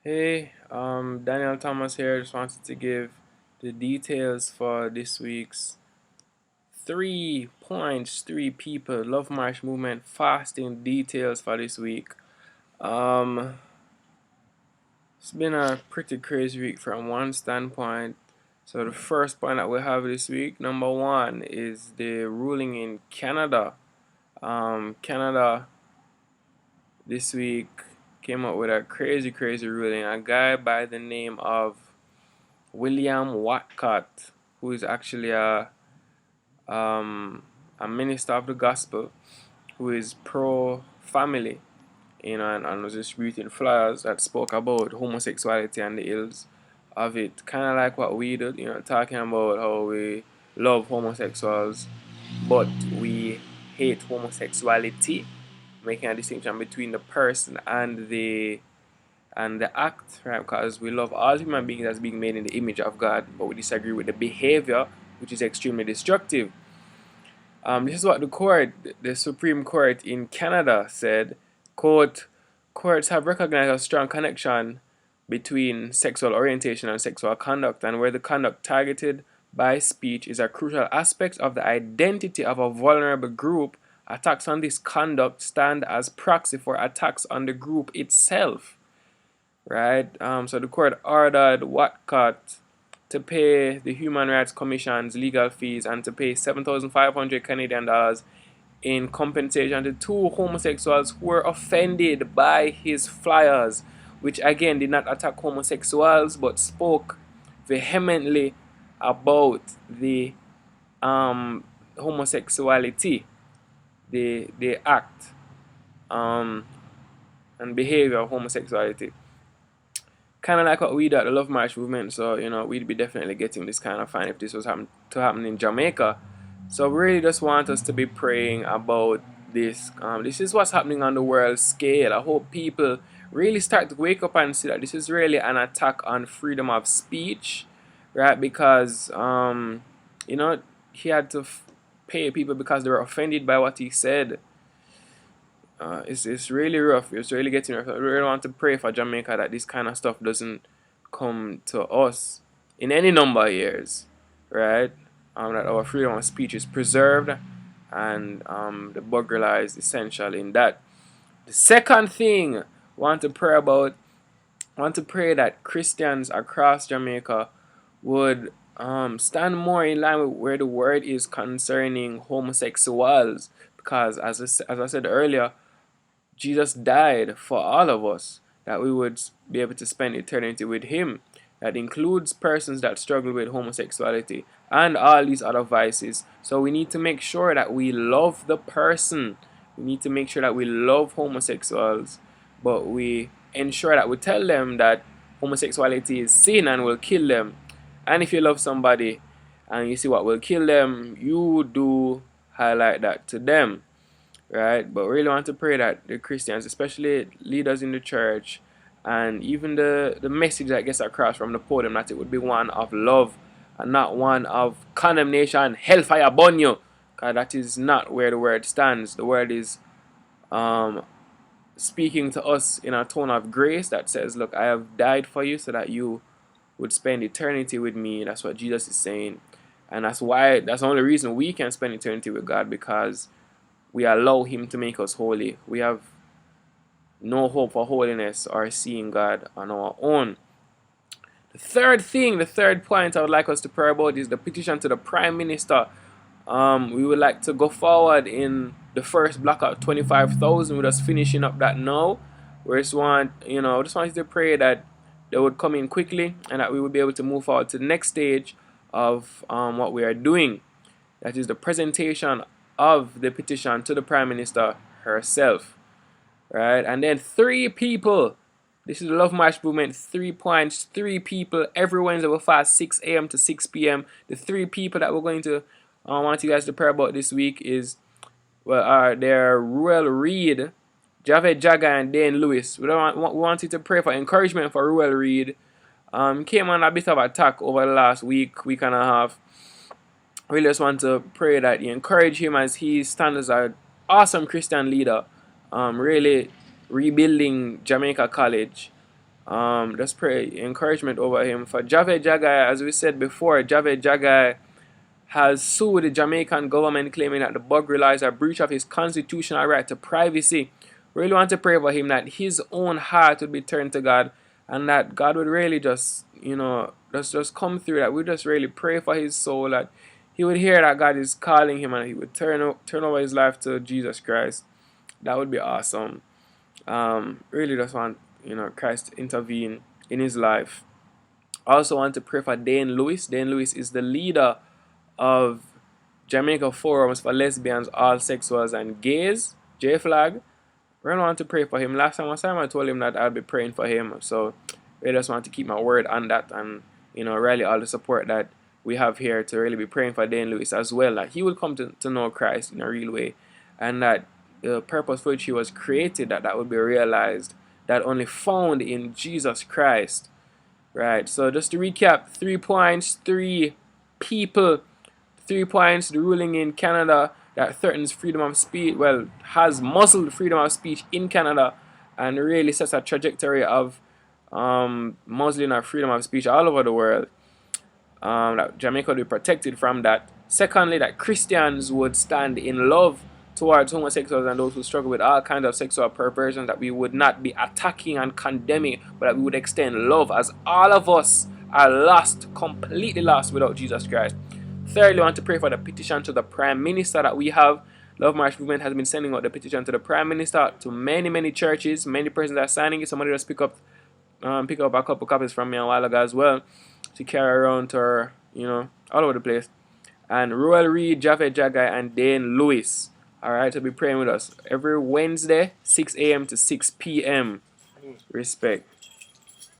Hey, Daniel Thomas here. Just wanted to give the details for this week's 3 points, 3 people, Love March movement fasting details for this week. Um, it's been a pretty crazy week from one standpoint. So the first point that we have this week, number one, is the ruling in Canada. Canada this week came up with a crazy ruling. A guy by the name of William Watcott, who is actually a minister of the gospel, who is pro family, and was distributing flyers that spoke about homosexuality and the ills of it, kind of like what we did, talking about how we love homosexuals, but we hate homosexuality, making a distinction between the person and the act, right? Because we love all human beings as being made in the image of God, but we disagree with the behavior, which is extremely destructive. This is what the Supreme Court in Canada said, quote, courts have recognized a strong connection between sexual orientation and sexual conduct, and where the conduct targeted by speech is a crucial aspect of the identity of a vulnerable group, attacks on this conduct stand as proxy for attacks on the group itself. Right? So the court ordered Watcott to pay the Human Rights Commission's legal fees and to pay 7,500 Canadian dollars in compensation to 2 homosexuals who were offended by his flyers, which again did not attack homosexuals but spoke vehemently about the homosexuality, the act and behavior of homosexuality. Kind of like what we do at the Love March movement. So, we'd be definitely getting this kind of fine if this was to happen in Jamaica. So, we really just want us to be praying about this. This is what's happening on the world scale. I hope people really start to wake up and see that this is really an attack on freedom of speech, right? Because, he had to pay people because they were offended by what he said. It's really rough. It's really getting rough. I really want to pray for Jamaica that this kind of stuff doesn't come to us in any number of years, right? That our freedom of speech is preserved, and the Buggery law is essential in that. The second thing I want to pray about, I want to pray that Christians across Jamaica would stand more in line with where the word is concerning homosexuals, because as I said earlier, Jesus died for all of us, that we would be able to spend eternity with Him. That includes persons that struggle with homosexuality and all these other vices. So we need to make sure that we love the person. We need to make sure that we love homosexuals, but we ensure that we tell them that homosexuality is sin and will kill them. And if you love somebody and you see what will kill them, you do highlight that to them, right? But we really want to pray that the Christians, especially leaders in the church, and even the message that gets across from the podium, that it would be one of love and not one of condemnation, hellfire burn you, because that is not where the word stands. The word is speaking to us in a tone of grace that says, look, I have died for you so that you would spend eternity with me. That's what Jesus is saying. And that's the only reason we can spend eternity with God, because we allow Him to make us holy. We have no hope for holiness or seeing God on our own. The third point I would like us to pray about is the petition to the Prime Minister. We would like to go forward in the first block of 25,000. We're just finishing up that now. We just want, just wanted to pray that they would come in quickly and that we would be able to move forward to the next stage of what we are doing. That is the presentation of the petition to the Prime Minister herself, right? And then 3 people. This is the Love March movement. 3 points, 3 people. Every Wednesday we fast 6 a.m. to 6 p.m. The 3 people that we're going to want you guys to pray about this week is, they're Reid, Javed Jaghai, and Dane Lewis. We want you to pray for encouragement for Reid. Came on a bit of attack over the last week and a half. We just want to pray that you encourage him as he stands as an awesome Christian leader, really rebuilding Jamaica College, Just pray encouragement over him. For Javed Jaghai, as we said before, Javed Jaghai has sued the Jamaican government, claiming that the Buggery laws are a breach of his constitutional right to privacy. Really want to pray for him that his own heart would be turned to God, and that God would really just, just come through. That we just really pray for his soul, that he would hear that God is calling him, and he would turn over his life to Jesus Christ. That would be awesome. Really just want, Christ to intervene in his life. I also want to pray for Dane Lewis. Dane Lewis is the leader of Jamaica Forums for Lesbians, All Sexuals, and Gays, J-Flag. We really want to pray for him. Last time I told him that I'll be praying for him. So we just want to keep my word on that, and really all the support that we have here to really be praying for Dane Lewis as well, that he will come to know Christ in a real way, and that the purpose for which he was created, that would be realized, that only found in Jesus Christ. Right, so just to recap, 3 points, 3 people, 3 points: the ruling in Canada that threatens freedom of speech, well, has muzzled freedom of speech in Canada, and really sets a trajectory of muzzling our freedom of speech all over the world. That Jamaica would be protected from that. Secondly, that Christians would stand in love towards homosexuals and those who struggle with all kinds of sexual perversion, that we would not be attacking and condemning, but that we would extend love, as all of us are lost, completely lost without Jesus Christ. Thirdly, I want to pray for the petition to the Prime Minister that we have. Love March Movement has been sending out the petition to the Prime Minister, to many churches. Many persons are signing it. Somebody just pick up a couple copies from me a while ago as well, to carry around to her, all over the place. And Reid, Javed Jaghai, and Dane Lewis, alright, to be praying with us every Wednesday, 6 a.m. to 6 p.m. Respect.